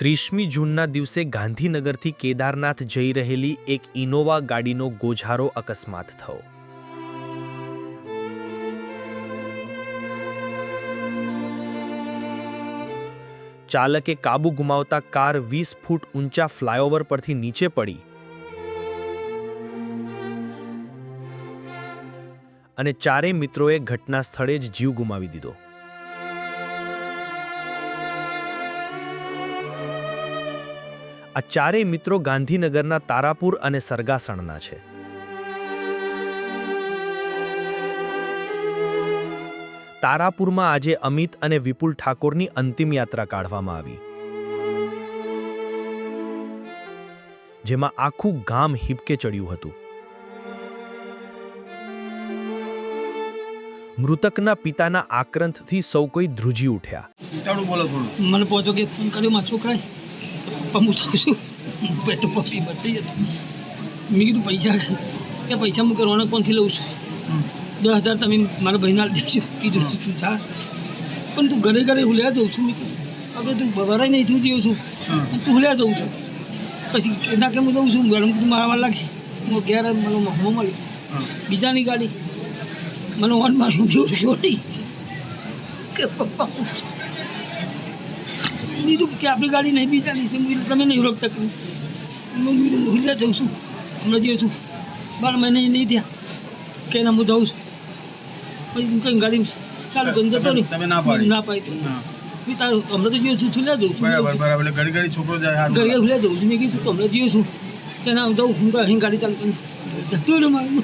30મી જૂનના દિવસે ગાંધીનગરથી કેદારનાથ જઈ રહેલી એક ઇનોવા ગાડીનો ગોઝારો અકસ્માત થયો. ચાલકે કાબુ ગુમાવતા કાર 20 ફૂટ ઊંચા ફ્લાયઓવર પરથી નીચે પડી અને ચારેય મિત્રોએ ઘટના સ્થળે જ જીવ ગુમાવી દીધો. આ ચારેય મિત્રો ગાંધીનગરના તારાપુર અને સરગાસણના છે. તારાપુરમાં આજે અમિત અને વિપુલ ઠાકોરની અંતિમ યાત્રા કાઢવામાં આવી, જેમાં આખું ગામ હિબકે ચડ્યું હતું. મૃતકના પિતાના આક્રંદથી સૌ કોઈ ધ્રુજી ઉઠ્યા. મને પહોંચો કે ફોન કર્યો મારા છોકરાએ, પપ્પા હું થાઉં છું, પેટ પપ્પી બચી જતો. મેં કીધું પૈસા હું કરવાના કોણથી લઉં છું? 10,000 તમે મારા ભાઈને આપી દેજો. કીધું તું થા, પણ તું ઘરે હુલ્યા જઉં છું. મેં કીધું હવે તું ભરાય નહીં થયું જઉં છું, તું હુલ્યા જઉં છું. પછી એના કે હું જઉં છું, મેડમ કીધું મારા લાગશે. હું ઘેર મને મહમો મળી બીજાની ગાડી મને ઓન માર્યું નહીં કે પપ્પા કીધું કે આપણી ગાડી નહીં બીજાની છે, તમે નહીં રોકતા કર્યું. હું હુલ્યા જઉં છું, હમણાં જઉં છું 12 મહિને નહીં થયા કે ના હું જાઉં છું. પછી કંઈ ગાડી ચાલુ કરીને જતો નહીં, તમે ના પાડી તો તારું હમણાં તો જઉં છું, હુલ્યા જઉં છું. બરાબર ઘડી છોકરો જાય ઘરે હુલ્યા જઉં છું. મેં કીધું તો હમણાં જઉં છું કે ના જાઉં હું અહીં ગાડી ચાલુ કરીને જતો રહ્યો મારું.